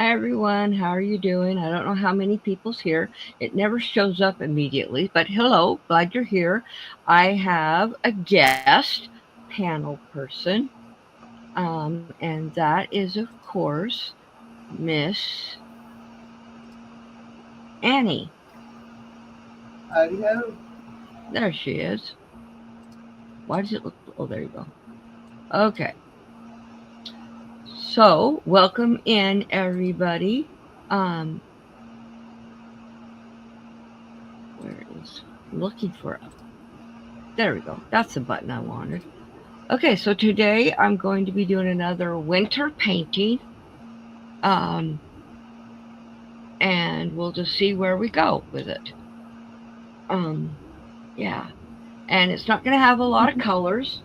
Hi everyone, how are you doing? I don't know how many people's here. It never shows up immediately, but hello, glad you're here. I have a guest panel person, and that is, of course, Miss Annie. Howdy ho. There she is. Why does it look? Oh, there you go. Okay, so welcome in everybody. Um, where is? I'm looking for it. There we go. That's the button I wanted. Okay, so today I'm going to be doing another winter painting, um, and we'll just see where we go with it. Um, yeah, and it's not going to have a lot of colors,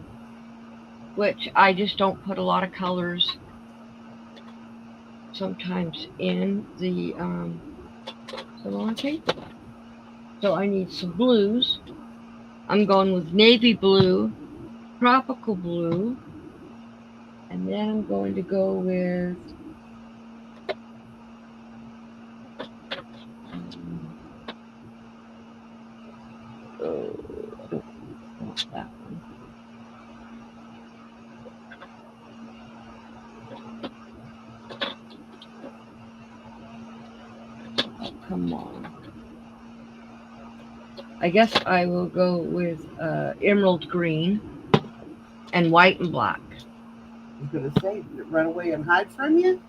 which I just don't put a lot of colors sometimes in the salon paper. So I need some blues. I'm going with navy blue, tropical blue, and then I'm going to go with um, oh, not that one. Oh, come on. I guess I will go with emerald green and white and black. I was gonna say, did it run away and hide from you?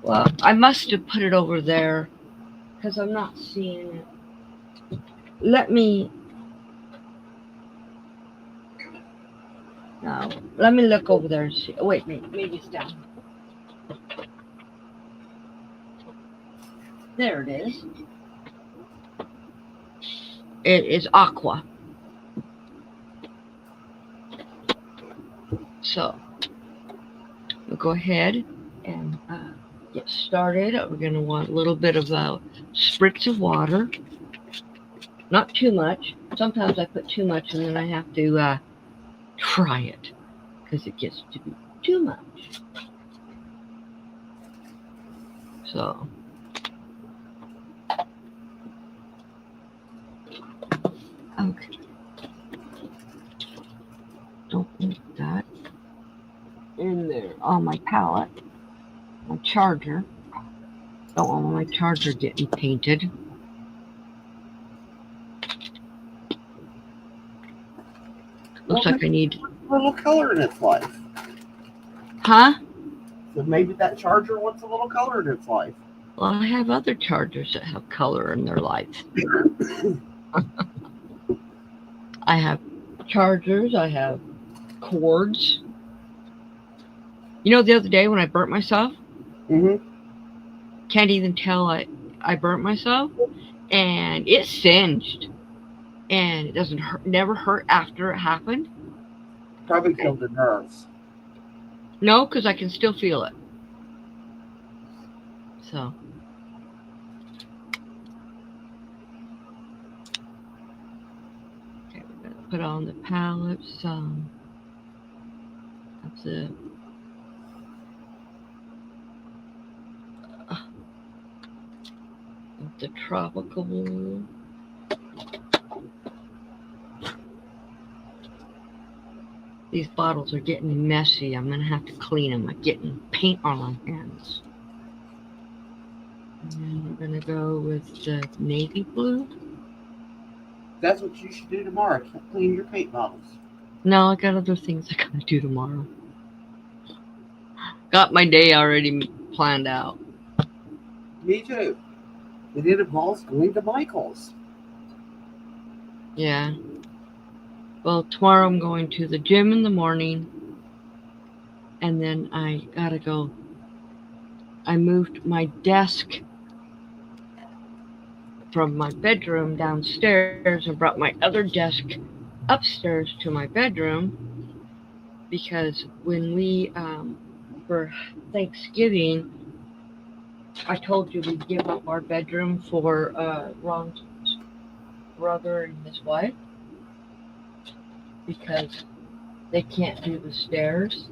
Well, I must have put it over there because I'm not seeing it. Let me no. Let me look over there and see. Oh, wait, maybe it's down. There it is. It is aqua. So we'll go ahead and get started. We're going to want a little bit of spritz of water. Not too much. Sometimes I put too much and then I have to try it because it gets to be too much. So, okay, don't want that in there on my palette. My charger. Don't want my charger getting painted. Looks Well, like maybe I need. a little color in its life. Huh? So maybe that charger wants a little color in its life. Well, I have other chargers that have color in their life. I have chargers. I have cords. You know, the other day when I burnt myself, Mm-hmm. can't even tell I burnt myself, and it singed, and it doesn't hurt, never hurt after it happened. Probably killed the nerves. No, because I can still feel it. So, okay, we're gonna put on the palette some of uh, the tropical blue. These bottles are getting messy. I'm gonna have to clean them. I'm getting paint on my hands. And then we're gonna go with the navy blue. That's what you should do tomorrow. Clean your paint bottles. No, I got other things I gotta do tomorrow. Got my day already planned out. Me too. And it involves going to Michael's. Yeah. Well, tomorrow I'm going to the gym in the morning, and then I gotta go. I moved my desk from my bedroom downstairs and brought my other desk upstairs to my bedroom because when we, for Thanksgiving, I told you we'd give up our bedroom for Ron's brother and his wife because they can't do the stairs.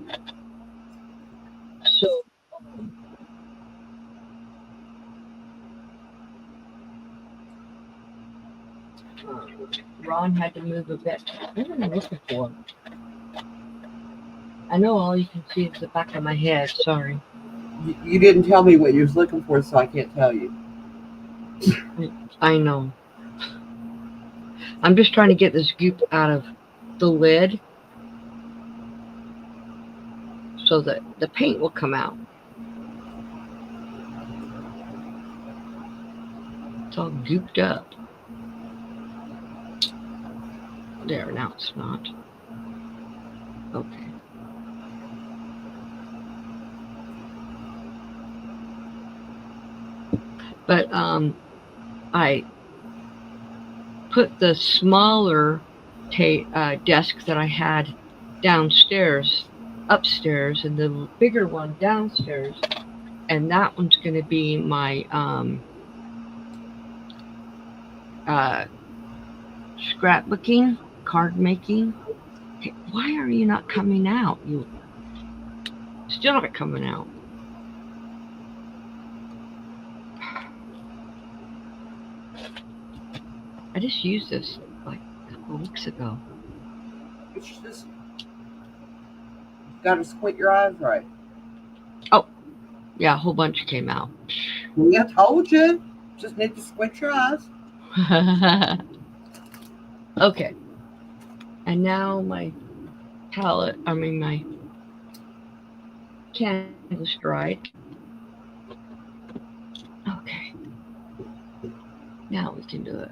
So John had to move a bit. What am I looking for? I know all you can see is the back of my head. Sorry. You didn't tell me what you was looking for, so I can't tell you. I know. I'm just trying to get this goop out of the lid so that the paint will come out. It's all gooped up. There, now it's not. Okay. But I put the smaller desk that I had downstairs, upstairs, and the bigger one downstairs, and that one's going to be my scrapbooking, card making. Hey, why are you not coming out? You still not coming out. I just used this like a couple weeks ago. It's just gotta squint your eyes right. Oh, yeah, a whole bunch came out. I told you. Just need to squint your eyes. Okay. And now my palette, my canvas dried. Okay. Now we can do it.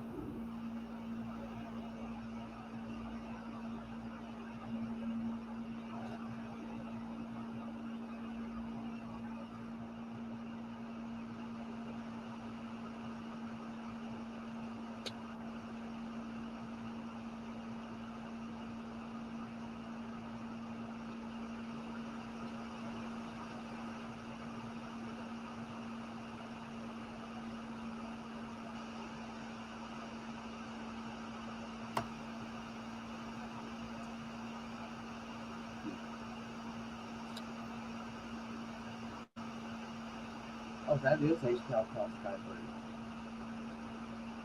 Oh, that is a pale sky blue.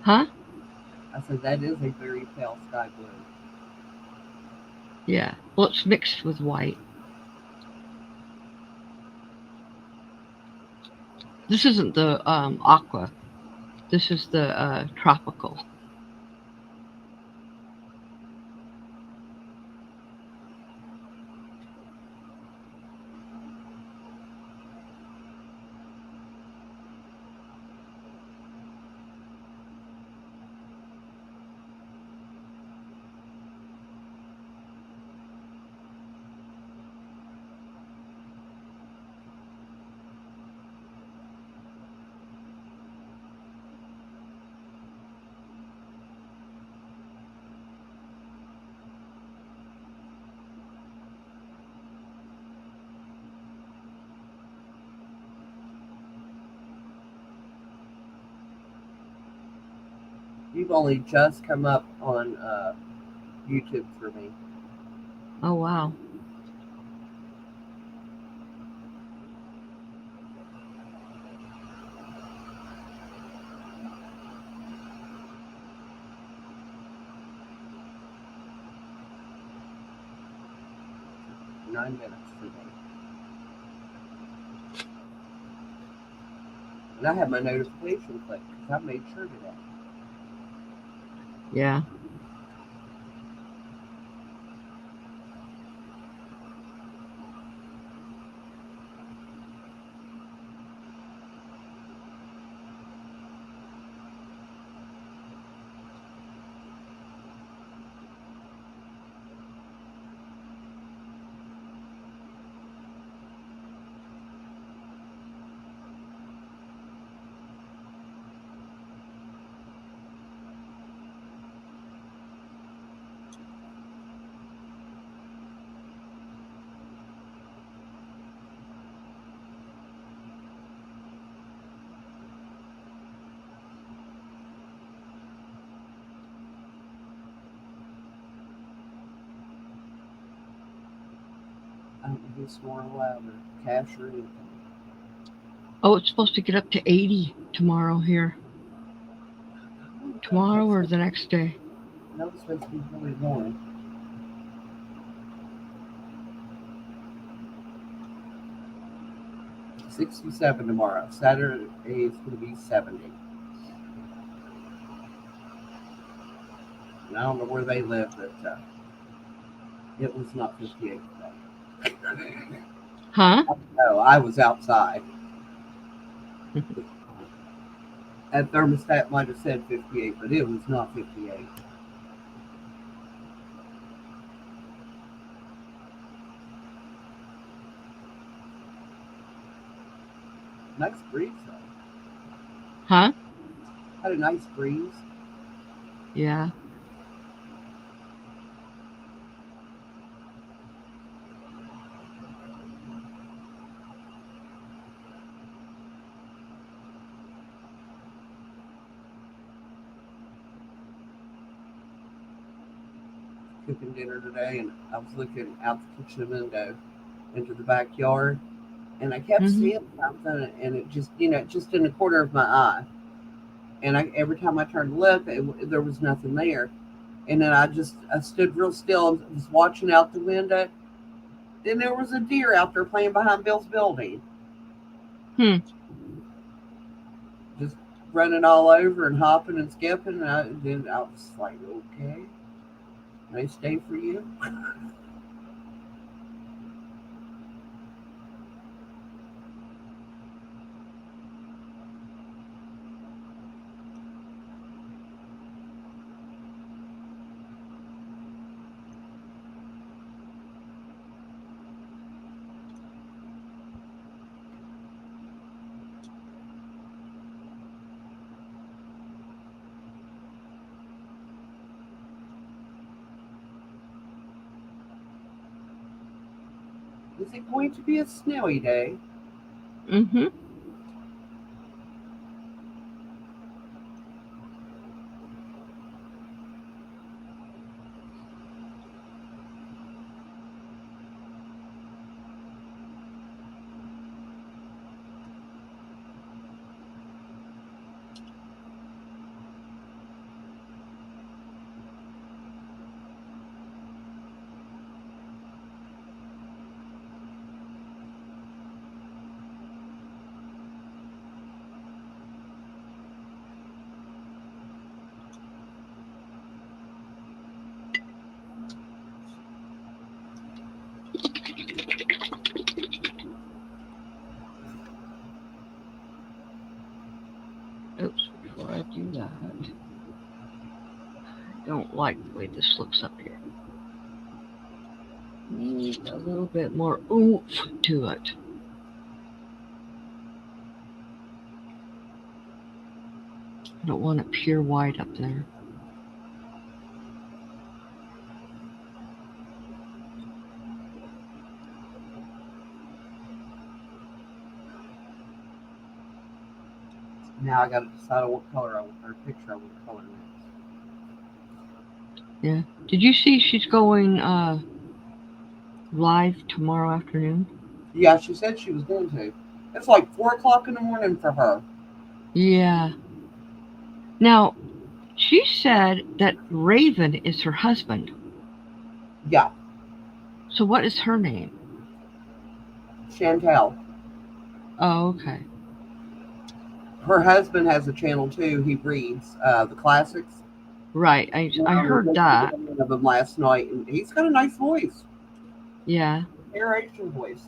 Huh? I said that is a very pale sky blue. Yeah. Well, it's mixed with white. This isn't the aqua. This is the tropical. You've only just come up on YouTube for me. Oh, wow. Nine minutes for me. And I have my notification clicked because I made sure today. Yeah. I don't know who's more louder, Cash or anything. Oh, it's supposed to get up to 80 tomorrow here. Tomorrow or the next day. No, it's supposed to be really warm. $67 tomorrow. Saturday is going to be 70. And I don't know where they live, but it was not 58 today. Huh? No, I was outside. That thermostat might have said 58, but it was not 58. Nice breeze, though. Huh? Had a nice breeze. Yeah. Cooking dinner today, and I was looking out the kitchen window into the backyard, and I kept Mm-hmm. seeing something, and it just, just in the corner of my eye. And every time I turned to look, there was nothing there. And then I stood real still and was watching out the window. Then there was a deer out there playing behind Bill's building, Hmm. just running all over and hopping and skipping. And then I was like, okay, nice day for you. Is it going to be a snowy day? Mm-hmm. Oops, before I do that, I don't like the way this looks up here. Need a little bit more oomph to it. I don't want it pure white up there. Now I got to decide on what color or picture I want to color next. Yeah. Did you see she's going live tomorrow afternoon? Yeah, she said she was going to. It's like 4 o'clock in the morning for her. Yeah. Now, she said that Raven is her husband. Yeah, So what is her name? Chantel. Oh, okay. Her husband has a channel too. He reads the classics. Right. I heard that. One of them last night, and he's got a nice voice, Yeah. narration voice.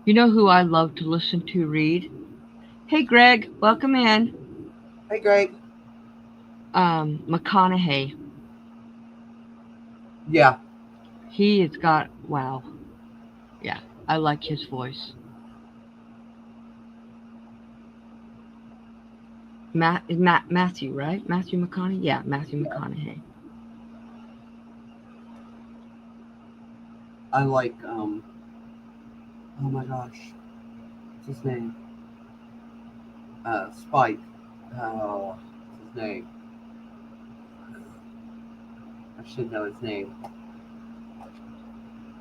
You know who I love to listen to read? Hey, Greg, welcome in. Hey, Greg. McConaughey. Yeah, He has got, wow. Yeah, I like his voice. Matthew, right? Matthew McConaughey? Yeah, Matthew McConaughey. I like. Oh my gosh, what's his name? Spike. Oh, what's his name? I should know his name.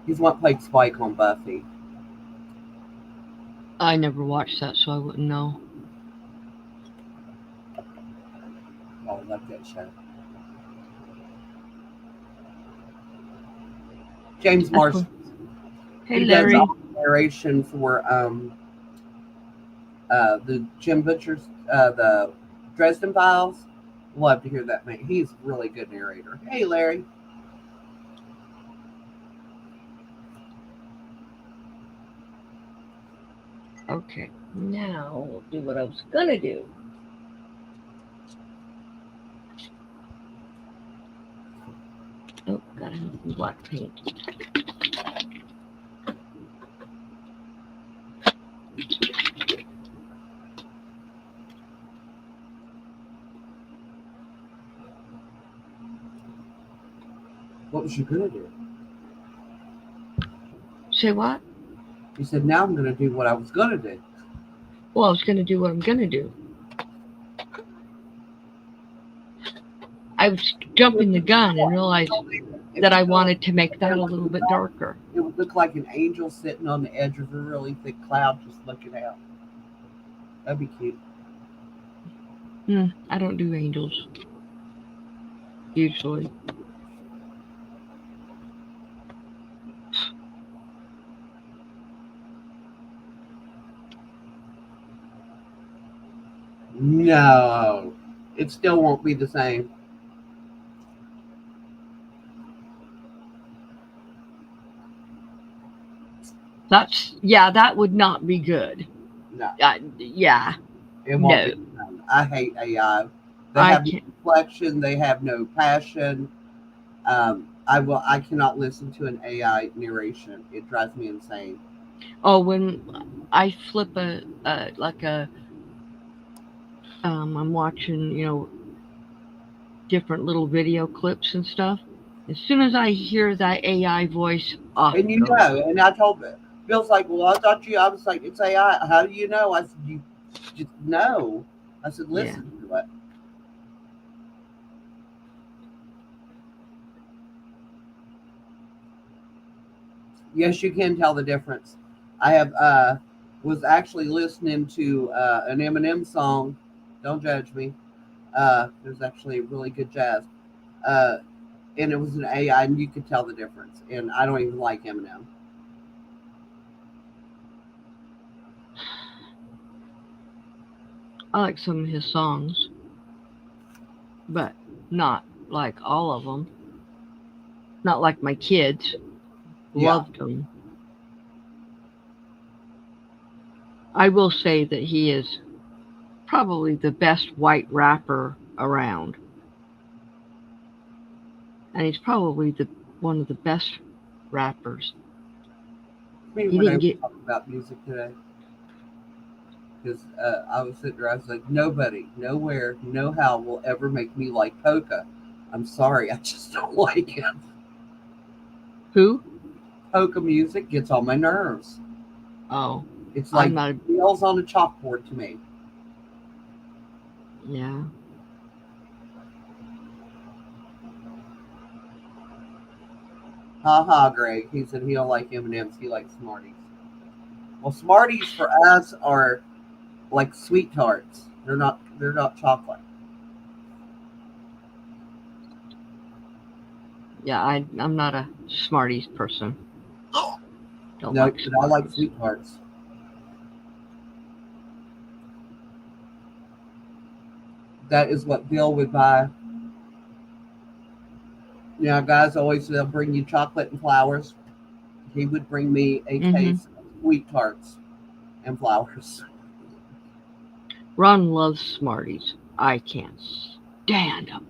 He's what played Spike on Buffy. I never watched that, so I wouldn't know. Oh, I love that show. James That's Marshall. what, hey, He does Larry. all the narration for the Jim Butcher's the Dresden Files. Love to hear that man. He's a really good narrator. Hey, Larry. Okay, now we'll do what I was gonna do. Oh, gotta have some black paint. What was you gonna do? Say what? You said, now I'm gonna do what I was gonna do. Well, I was gonna do what I'm gonna do. I was jumping the gun and realized that I wanted to make that a little bit darker. It would look like an angel sitting on the edge of a really thick cloud just looking out. That'd be cute. I don't do angels. Usually. No. It still won't be the same. That would not be good. No. Yeah. It won't No. be the same. I hate AI. They I have no can't. reflection, they have no passion. I cannot listen to an AI narration. It drives me insane. Oh, when I flip I'm watching, different little video clips and stuff. As soon as I hear that AI voice, off And you goes. know, and I told Bill's like, well, I was like, it's AI. How do you know? I said, you just know. I said, listen to it. Yes, you can tell the difference. I have was actually listening to an Eminem song. Don't judge me. There's actually really good jazz, and it was an AI, and you could tell the difference. And I don't even like Eminem. I like some of his songs, but not like all of them. Not like my kids loved them. I will say that he is probably the best white rapper around. And he's probably one of the best rappers. Me He when I didn't was get talking about music today, because I was sitting there, I was like, nobody, nowhere, no how will ever make me like Polka. I'm sorry, I just don't like him. who? Polka music gets on my nerves. Oh, It's like I'm not. nails on a chalkboard to me. Yeah. Ha ha, Greg. He said he don't like M&Ms. He likes Smarties. Well, Smarties for us are like sweet tarts. They're not. They're not chocolate. Yeah, I'm not a Smarties person. Don't No, like but Smarties. I like sweet tarts. That is what Bill would buy. You know, guys always they'll bring you chocolate and flowers. He would bring me a case of sweet tarts and flowers. Ron loves Smarties. I can't stand them.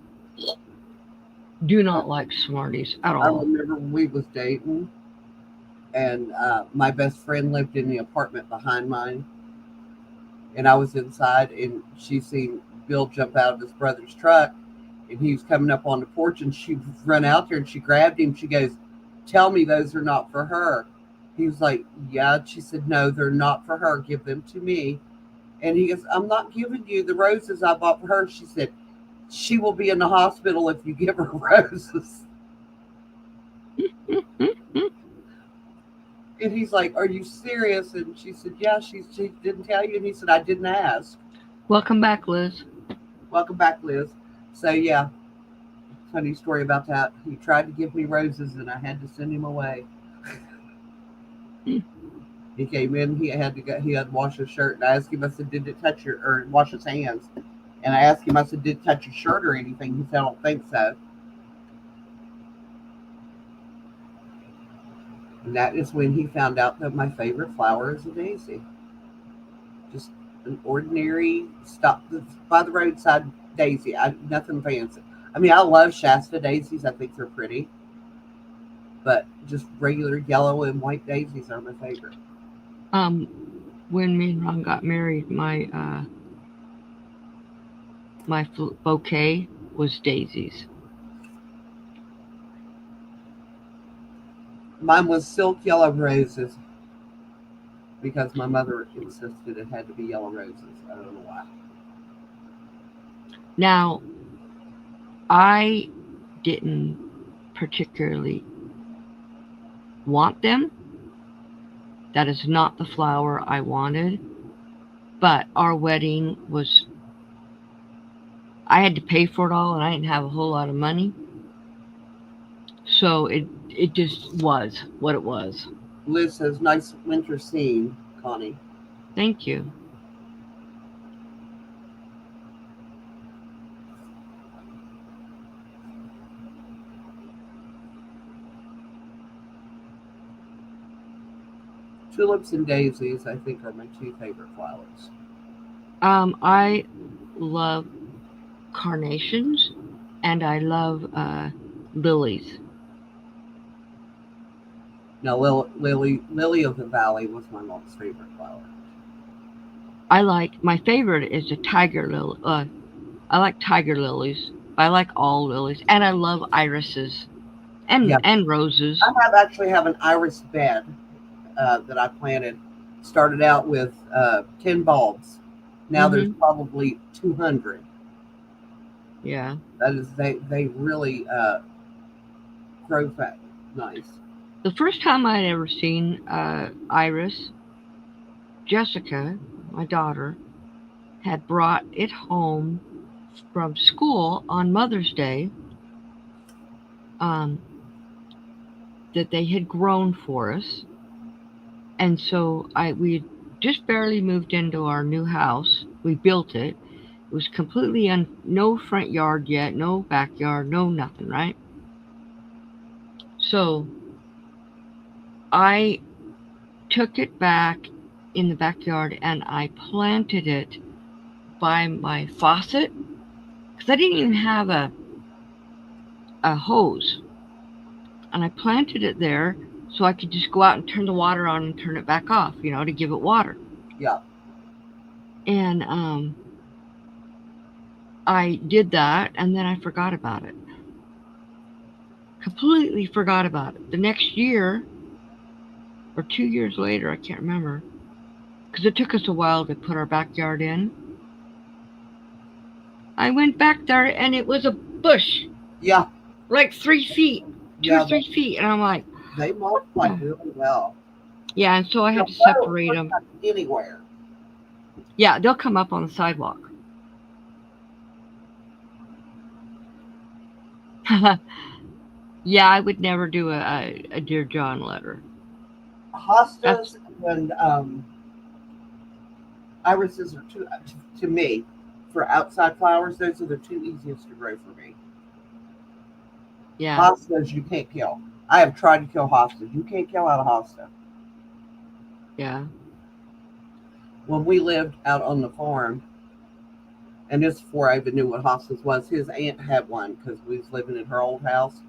Do not like Smarties at I all. remember when we was dating, and my best friend lived in the apartment behind mine, and I was inside, and she seen Bill jump out of his brother's truck, and he was coming up on the porch, and she run out there, and she grabbed him. She goes, "Tell me those are not for her." He was like, "Yeah." She said, "No, they're not for her. Give them to me." And he goes, "I'm not giving you the roses I bought for her." She said, "She will be in the hospital if you give her roses." And he's like, "Are you serious?" And she said, "Yeah." She didn't tell you. And he said, "I didn't ask." Welcome back, Liz. Welcome back, Liz. So yeah, funny story about that. He tried to give me roses, and I had to send him away. Hmm. He came in. He had to go. He had to wash his shirt, and I asked him. I said, "Did it touch your or wash his hands?" And I asked him. I said, "Did it touch your shirt or anything?" He said, "I don't think so." And that is when he found out that my favorite flower is a daisy. Just an ordinary stop by the roadside daisy. Nothing fancy. I mean, I love Shasta daisies. I think they're pretty, but just regular yellow and white daisies are my favorite. When me and Ron got married, my bouquet was daisies. Mine was silk yellow roses because my mother insisted it had to be yellow roses. I don't know why. Now, I didn't particularly want them. That is not the flower I wanted. But our wedding was, I had to pay for it all and I didn't have a whole lot of money. So it just was what it was. Liz says, nice winter scene, Connie. Thank you. Tulips and daisies, I think, are my two favorite flowers. I love carnations and I love lilies. Now, Lily of the Valley was my mom's favorite flower. I like, my favorite is a tiger lily. I like tiger lilies. I like all lilies, and I love irises Yeah, and roses. I actually have an iris bed that I planted. Started out with 10 bulbs. Now there's Hmm. probably 200. Yeah. That is, they really grow fat nice. The first time I'd ever seen iris, Jessica, my daughter, had brought it home from school on Mother's Day. Um, that they had grown for us, and so we just barely moved into our new house. We built it. It was completely no front yard yet, no backyard, no nothing, right? So I took it back in the backyard and I planted it by my faucet because I didn't even have a hose. And I planted it there so I could just go out and turn the water on and turn it back off, to give it water. Yeah. And I did that and then I forgot about it. Completely forgot about it. The next year, or 2 years later, I can't remember, because it took us a while to put our backyard in. I went back there and it was a bush, Yeah. like 3 feet, two or Yeah. 3 feet, and I'm like, They multiply really well. yeah, and so I had to They'll separate them. Anywhere. Yeah, they'll come up on the sidewalk. Yeah, I would never do a Dear John letter. Hostas and irises are two, to me, for outside flowers, those are the two easiest to grow for me. Yeah. Hostas you can't kill. I have tried to kill hostas. You can't kill out a hosta. Yeah. When we lived out on the farm, and this before I even knew what hostas was, his aunt had one because we was living in her old house,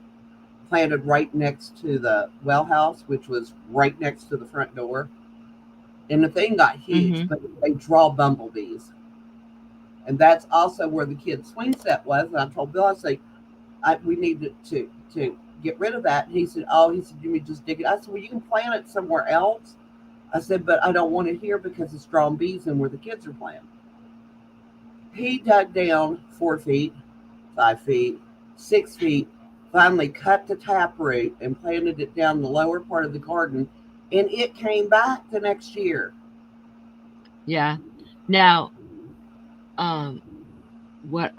planted right next to the well house, which was right next to the front door. And the thing got huge, but they draw bumblebees. And that's also where the kids' swing set was. And I told Bill, I said, we need to get rid of that. And he said, you mean just dig it? I said, well, you can plant it somewhere else. I said, but I don't want it here because it's drawing bees in where the kids are playing. He dug down 4 feet, 5 feet, 6 feet, finally cut the taproot and planted it down the lower part of the garden. And it came back the next year. Yeah. Now, what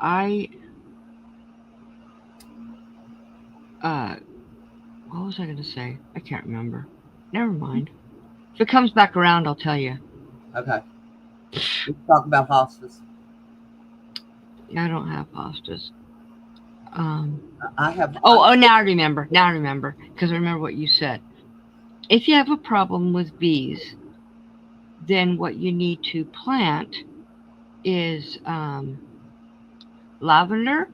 What was I going to say? I can't remember. Never mind. If it comes back around, I'll tell you. Okay. Let's talk about hospice. I don't have hostas. Um, I have. oh, now I remember. Now I remember. Because I remember what you said. If you have a problem with bees, then what you need to plant is lavender,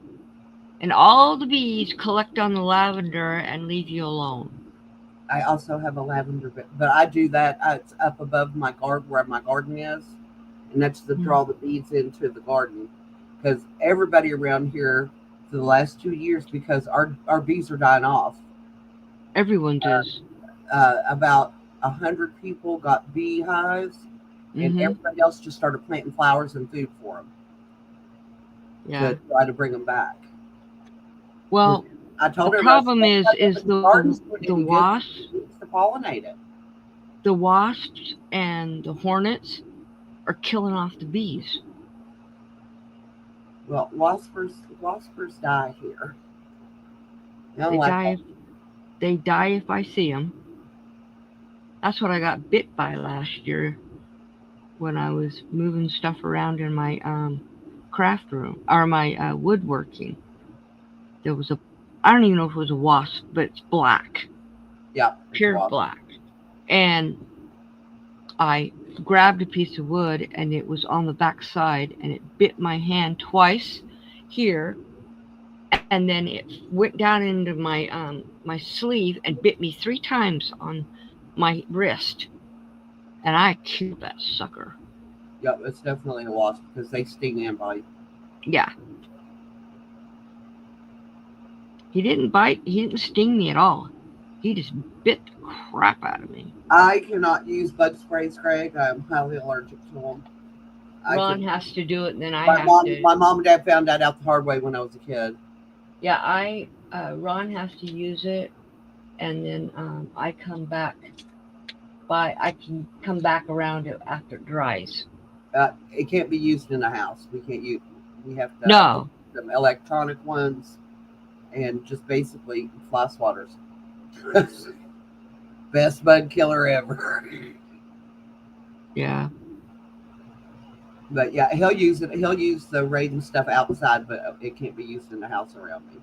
and all the bees collect on the lavender and leave you alone. I also have a lavender bed, but I do that. It's up above my garden where my garden is, and that's to Mm. draw the bees into the garden. Because everybody around here for the last 2 years, because our bees are dying off. Everyone does. About 100 people got beehives, and Mm-hmm. everybody else just started planting flowers and food for them Yeah. to try to bring them back. 'Cause Well, I the told her, I said, problem is the garden's doing the any good for wasps, the bees to pollinate it. and the hornets are killing off the bees. Well, waspers die here. I don't They like die. that. They die if I see them. That's what I got bit by last year when I was moving stuff around in my craft room or my woodworking. There was a, I don't even know if it was a wasp, but it's black, Yeah, it's a pure wasp. black. And I grabbed a piece of wood and it was on the back side and it bit my hand twice here, and then it went down into my sleeve and bit me 3 times on my wrist, and I killed that sucker. Yeah, it's definitely a wasp because they sting and bite. Yeah, he didn't bite. He didn't sting me at all. He just bit the crap out of me. I cannot use bug sprays, Craig. I'm highly allergic to them. I Ron could. has to do it, and then I My have mom, to. my mom and dad found that out the hard way when I was a kid. Yeah, Ron has to use it, and then I come back. I can come back around it after it dries. It can't be used in the house. We can't use. We have to No, some electronic ones and just basically fly swatters. Best bug killer ever. yeah, But yeah, he'll use it. He'll use the Raven stuff outside, but it can't be used in the house around me.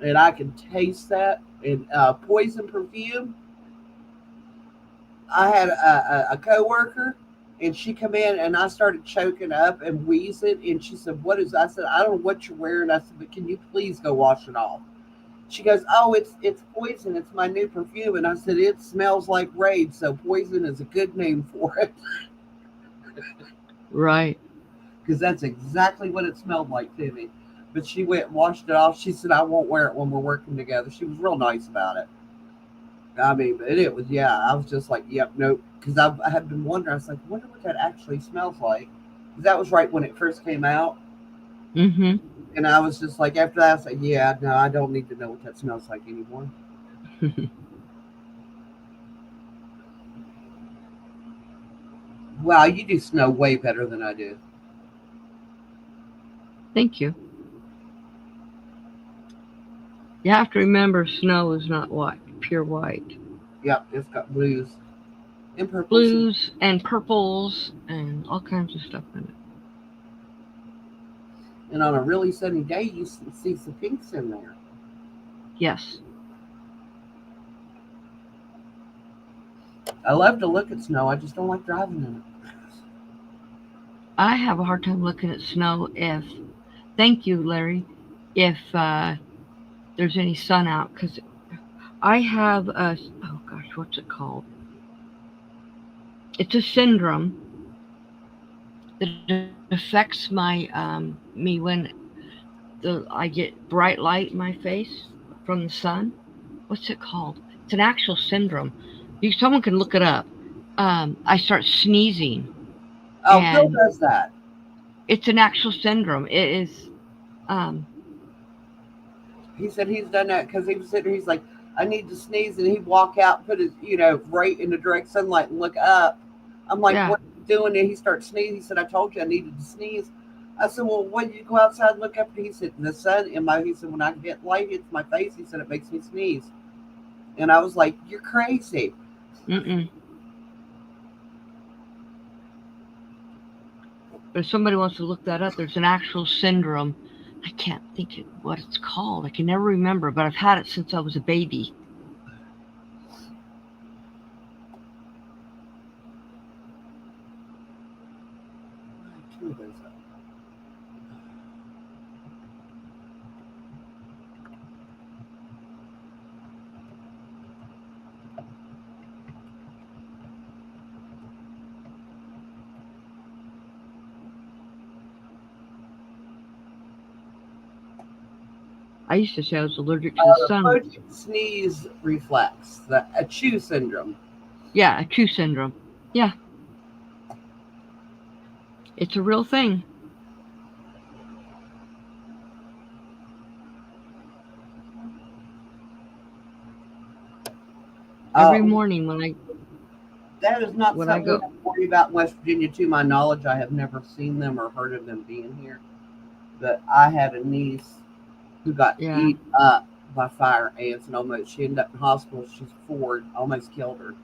And I can taste that. And poison perfume. I had a coworker, and she come in, and I started choking up and wheezing, and she said, "What is?" I said, "I don't know what you're wearing." I said, "But can you please go wash it off?" She goes, "Oh, it's poison. It's my new perfume." And I said, "It smells like Raid, so poison is a good name for it." right. Because that's exactly what it smelled like to me. But she went and washed it off. She said, "I won't wear it when we're working together." She was real nice about it. I mean, but it was, yeah, I was just like, yep, nope. Because I had been wondering, I was like, I wonder what that actually smells like. Because that was right when it first came out. Mm-hmm. And I was just like, after that, I was like, yeah, no, I don't need to know what that smells like anymore. Wow, you do snow way better than I do. Thank you. You have to remember, snow is not white, pure white. Yep, it's got blues and purples. Blues and purples and all kinds of stuff in it. And on a really sunny day, you see some pinks in there. Yes. I love to look at snow. I just don't like driving in it. I have a hard time looking at snow if, thank you, Larry, if there's any sun out. Because I have a, oh gosh, what's it called? It's a syndrome that affects me when I get bright light in my face from the sun. What's it called? It's an actual syndrome. Someone can look it up. I start sneezing, Oh, Phil and does that. it's an actual syndrome. It is. Um, He said he's done that because he was sitting there. He's like, I need to sneeze, and he'd walk out, put his, right in the direct sunlight and look up. I'm like, yeah, what are you doing? And he starts sneezing. He said, I told you I needed to sneeze. I said, well, when you go outside and look up, he said, the sun in my, he said, when I get light hits my face, he said, it makes me sneeze. And I was like, you're crazy. Mm-mm. But if somebody wants to look that up, there's an actual syndrome. I can't think of what it's called. I can never remember, but I've had it since I was a baby. Two of those up. I used to say I was allergic to the sun. Allergic sneeze reflex, the ACHU syndrome. Yeah, ACHU syndrome. Yeah, it's a real thing. Every morning That is not when I something we go. have to worry about in West Virginia. To my knowledge, I have never seen them or heard of them being here. But I had a niece who got Yeah, eaten up by fire ants and almost she ended up in hospital. She's 4, almost killed her.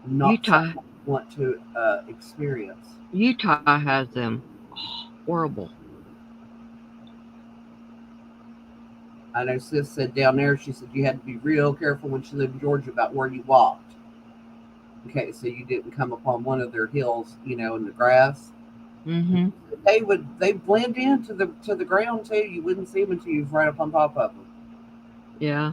Not Utah. something I want to experience. Utah has them. Oh, horrible. I know Sis said down there, she said you had to be real careful when she lived in Georgia about where you walked. Okay, so you didn't come upon one of their hills, in the grass. Mm-hmm. They blend into the ground too. You wouldn't see them until you was right up on top of them. Yeah.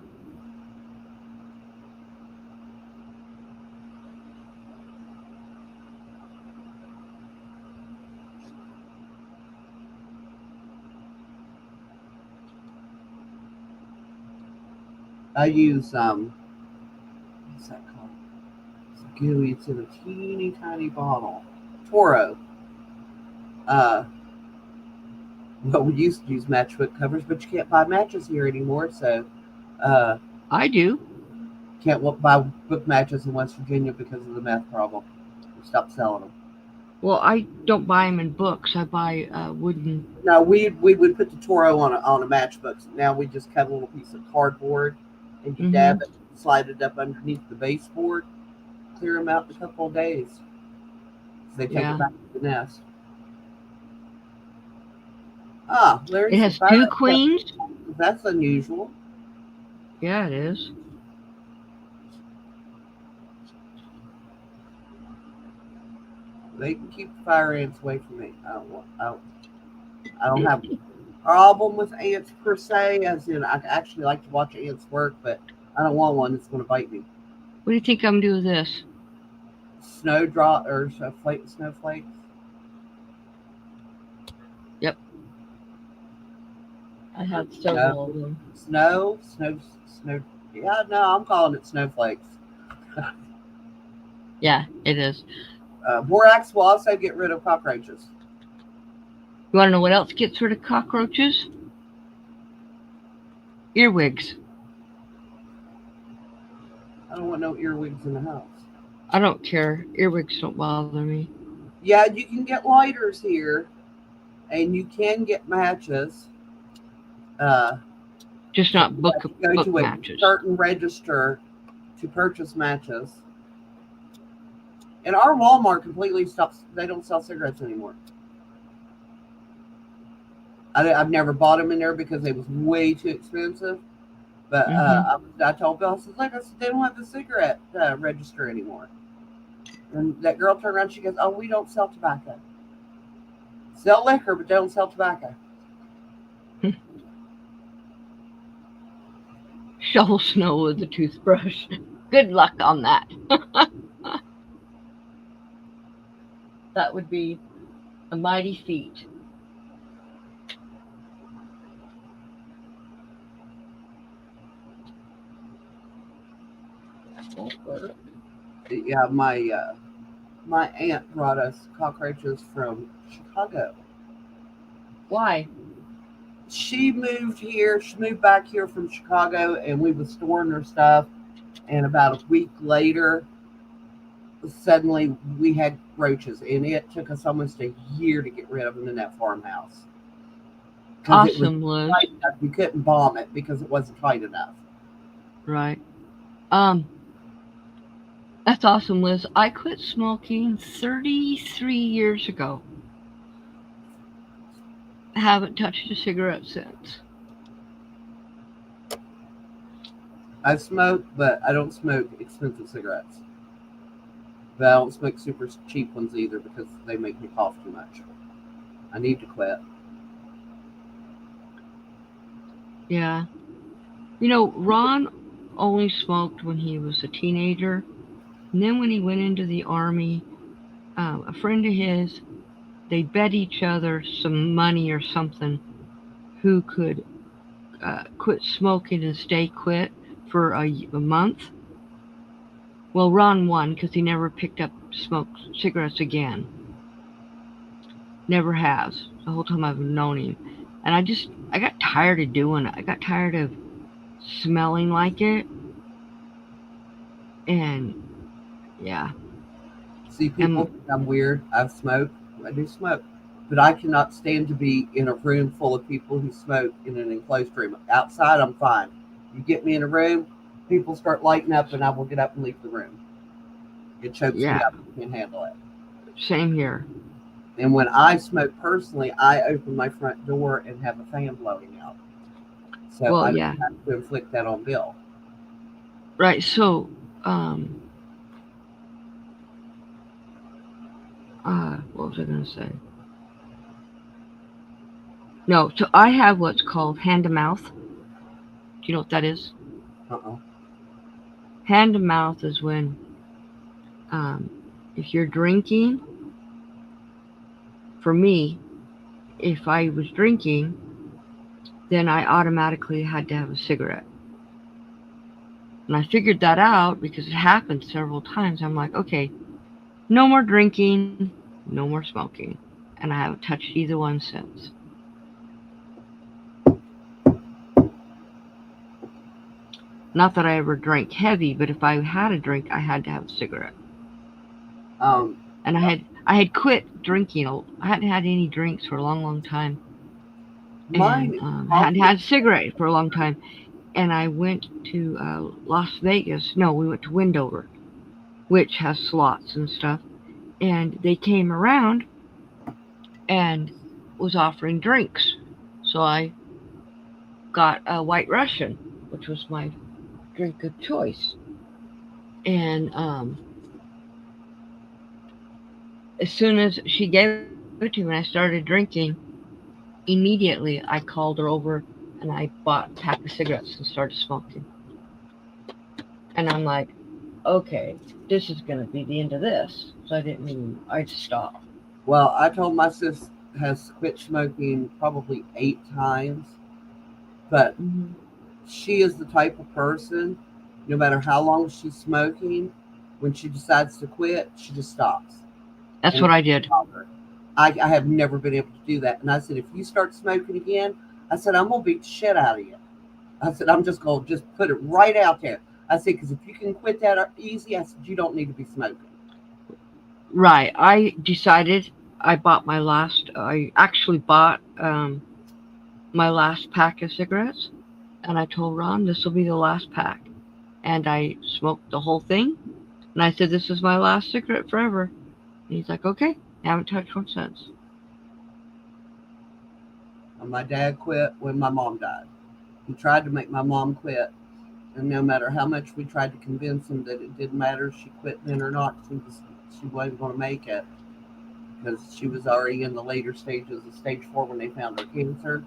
I use what's that called? It's gooey. It's in a teeny tiny bottle. Toro. Uh, well, we used to use matchbook covers, but you can't buy matches here anymore. So, uh, I do. can't buy book matches in West Virginia because of the meth problem. We stopped selling them. Well, I don't buy them in books. I buy wooden. No, we would put the Toro on a matchbook. Now we just cut a little piece of cardboard and you Mm-hmm. dab it, slide it up underneath the baseboard, clear them out in a couple of days. So they take Yeah. it back to the nest. Ah, Larry It said has two fire. queens. That's unusual. Yeah, it is. They can keep the fire ants away from me. I don't have a problem with ants per se, as in I actually like to watch ants work, but I don't want one that's going to bite me. What do you think I'm doing with this? Snowdrop or snowflakes. Yep. I have No, several of them. snow. Yeah, no, I'm calling it snowflakes. Yeah, it is. Borax will also get rid of cockroaches. You want to know what else gets rid of cockroaches? Earwigs. I don't want no earwigs in the house. I don't care. Earwigs don't bother me. Yeah, you can get lighters here, and you can get matches. Just So not you book have to go book to a matches. certain register to purchase matches. And our Walmart completely stops. They don't sell cigarettes anymore. I've never bought them in there because they was way too expensive. But Mm-hmm. I told Bill, I said, look, I said, they don't have the cigarette register anymore. And that girl turned around, she goes, oh, we don't sell tobacco. Sell liquor, but don't sell tobacco. Shovel snow with a toothbrush. Good luck on that. That would be a mighty feat. Yeah, my aunt brought us cockroaches from Chicago. Why? She moved here. She moved back here from Chicago, and we was storing her stuff. And about a week later, suddenly we had roaches, and it took us almost a year to get rid of them in that farmhouse because it was Awesome, Liz. tight enough. You couldn't bomb it because it wasn't tight enough. Right. Um, that's awesome, Liz. I quit smoking 33 years ago. Haven't touched a cigarette since. I smoke, but I don't smoke expensive cigarettes. But I don't smoke super cheap ones either because they make me cough too much. I need to quit. Yeah. You know, Ron only smoked when he was a teenager. And then when he went into the army, a friend of his, they bet each other some money or something who could quit smoking and stay quit for a month. Well, Ron won because he never picked up smoked cigarettes again. Never has. The whole time I've known him. And I got tired of doing it. I got tired of smelling like it. And yeah. See, people think I'm weird. I've smoked. I do smoke. But I cannot stand to be in a room full of people who smoke in an enclosed room. Outside, I'm fine. You get me in a room, people start lighting up, and I will get up and leave the room. It chokes me up. I can't handle it. Same here. And when I smoke personally, I open my front door and have a fan blowing out. So I don't have to inflict that on Bill. Right. So, what was I going to say? No, so I have what's called hand to mouth. Do you know what that is? Hand to mouth is when, if you're drinking, for me, if I was drinking, then I automatically had to have a cigarette. And I figured that out because it happened several times. I'm like, okay, no more drinking, no more smoking. And I haven't touched either one since. Not that I ever drank heavy, but if I had a drink, I had to have a cigarette. And I had quit drinking. I hadn't had any drinks for a long, long time. And hadn't had a cigarette for a long time. And I went to Las Vegas. No, we went to Wendover, which has slots and stuff. And they came around and was offering drinks. So I got a White Russian, which was my drink of choice. And as soon as she gave it to me and I started drinking, immediately I called her over and I bought a pack of cigarettes and started smoking. And I'm like, okay, this is going to be the end of this. So I just stopped. Well, I told my sis has quit smoking probably 8 times, but she is the type of person, no matter how long she's smoking, when she decides to quit, she just stops. That's what I did. I have never been able to do that. And I said, if you start smoking again, I said, I'm going to beat the shit out of you. I said, I'm just going to just put it right out there. I said, because if you can quit that easy, I said, you don't need to be smoking. Right. I decided I actually bought my last pack of cigarettes. And I told Ron, this will be the last pack. And I smoked the whole thing. And I said, this is my last cigarette forever. And he's like, okay. I haven't touched one since. My dad quit when my mom died. He tried to make my mom quit. And no matter how much we tried to convince him that it didn't matter if she quit then or not, she wasn't going to make it. Because she was already in the later stages of stage 4 when they found her cancer.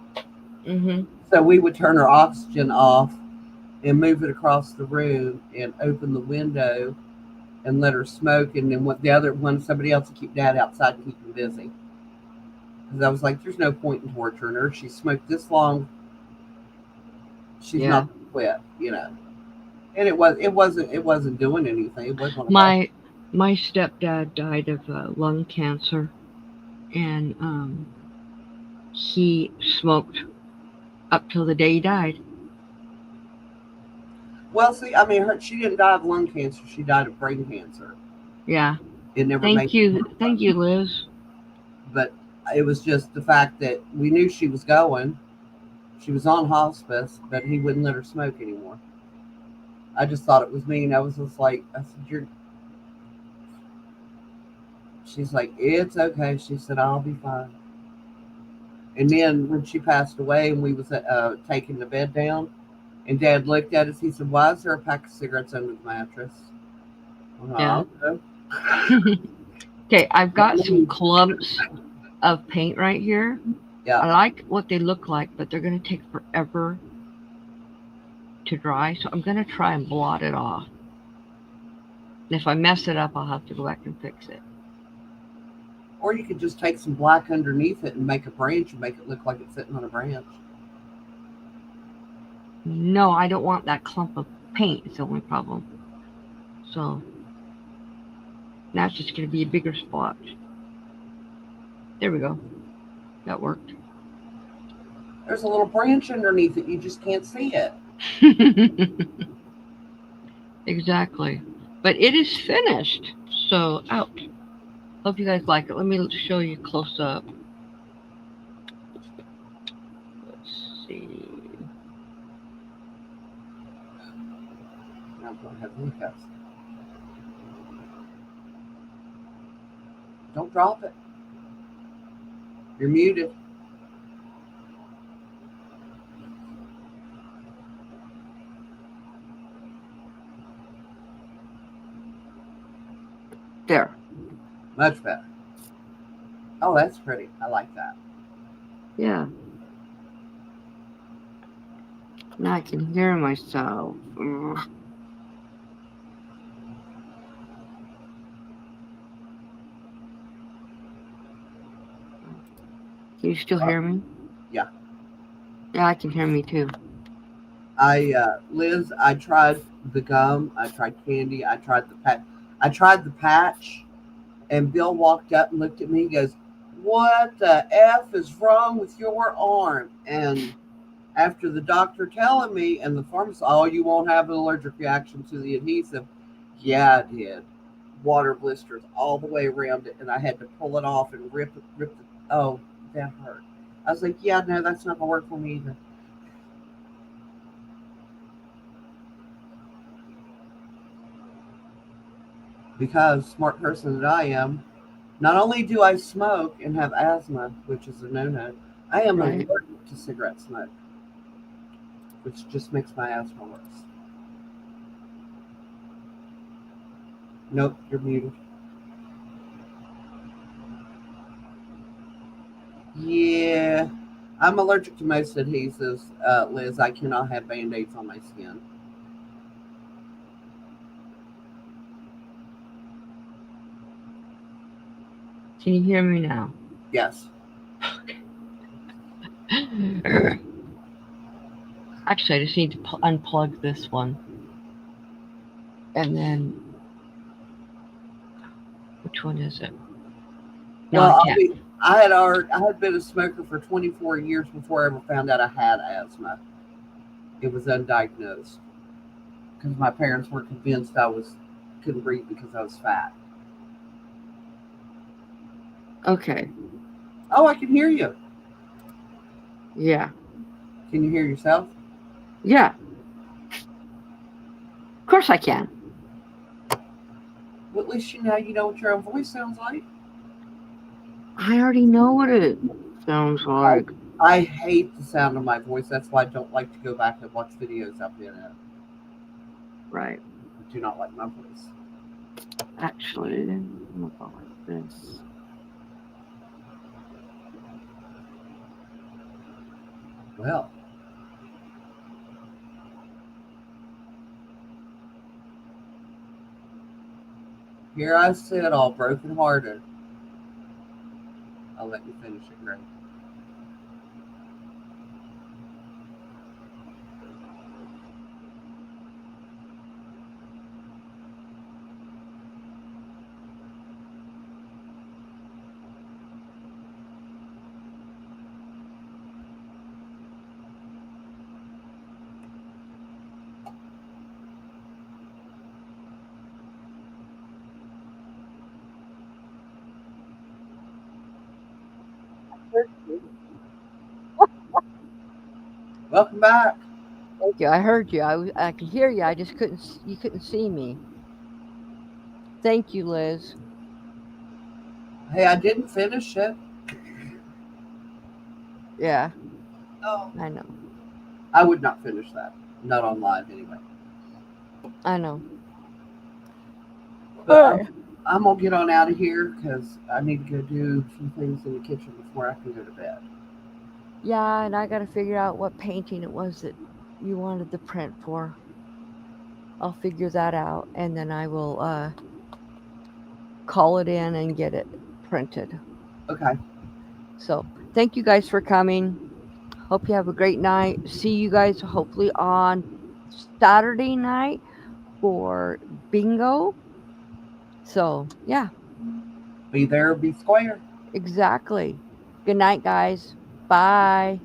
So we would turn her oxygen off and move it across the room and open the window and let her smoke, and then somebody else would keep Dad outside and keep him busy. Because I was like, there's no point in torturing her. She smoked this long. She's not going to quit, you know. And it wasn't doing anything. It wasn't. My stepdad died of lung cancer, and he smoked up till the day he died. Well, see, I mean, she didn't die of lung cancer. She died of brain cancer. Yeah. It never made. Thank you, Liz. But it was just the fact that we knew she was going. She was on hospice, but he wouldn't let her smoke anymore. I just thought it was mean. I was just like, I said, "You're." She's like, "It's okay." She said, "I'll be fine." And then when she passed away, and we was taking the bed down, and Dad looked at us, he said, "Why is there a pack of cigarettes under the mattress?" Yeah. Uh-huh. Okay, I've got some clumps of paint right here. Yeah. I like what they look like, but they're going to take forever to dry, so I'm going to try and blot it off. And if I mess it up, I'll have to go back and fix it. Or you could just take some black underneath it and make a branch and make it look like it's sitting on a branch. No, I don't want that clump of paint. It's the only problem. So now it's just going to be a bigger spot. There we go. That worked. There's a little branch underneath it. You just can't see it. Exactly. But it is finished. So, out. Hope you guys like it. Let me show you close up. Let's see. I'm going to have hiccups. Don't drop it. You're muted. There. Much better. Oh, that's pretty. I like that. Yeah. Now I can hear myself. Ugh. Can you still hear me? Yeah. Yeah, I can hear me too. Liz, I tried the gum. I tried candy. I tried the patch. And Bill walked up and looked at me. He goes, "What the F is wrong with your arm?" And after the doctor telling me and the pharmacist, "Oh, you won't have an allergic reaction to the adhesive." Yeah, I did. Water blisters all the way around it, and I had to pull it off and rip it. Oh, that hurt. I was like, "Yeah, no, that's not gonna work for me either." Because smart person that I am, not only do I smoke and have asthma, which is a no-no, I am Right. allergic to cigarette smoke, which just makes my asthma worse. Nope, you're muted. Yeah, I'm allergic to most adhesives, Liz. I cannot have Band-Aids on my skin. Can you hear me now? Yes. Actually, I just need to unplug this one. And then, which one is it? No, Well, I can't. I had been a smoker for 24 years before I ever found out I had asthma. It was undiagnosed because my parents were convinced I couldn't breathe because I was fat. Okay. Oh, I can hear you. Yeah. Can you hear yourself? Yeah. Of course I can. Well, at least you know what your own voice sounds like. I already know what it sounds like. I hate the sound of my voice. That's why I don't like to go back and watch videos I've been in. Right. I do not like my voice. Actually, I'm gonna go like this. Well, here I sit all broken hearted. I'll let you finish it, Greg. Welcome back. Thank you. I heard you. I could hear you. I just you couldn't see me. Thank you, Liz. Hey, I didn't finish it. Yeah, Oh. I know. I would not finish that. Not on live anyway. I know. But All right. I'm gonna get on out of here because I need to go do a few things in the kitchen before I can go to bed. Yeah, and I got to figure out what painting it was that you wanted the print for. I'll figure that out, and then I will call it in and get it printed. Okay. So, thank you guys for coming. Hope you have a great night. See you guys hopefully on Saturday night for bingo. So, yeah, Be there, be square. exactly. Good night, guys. Bye.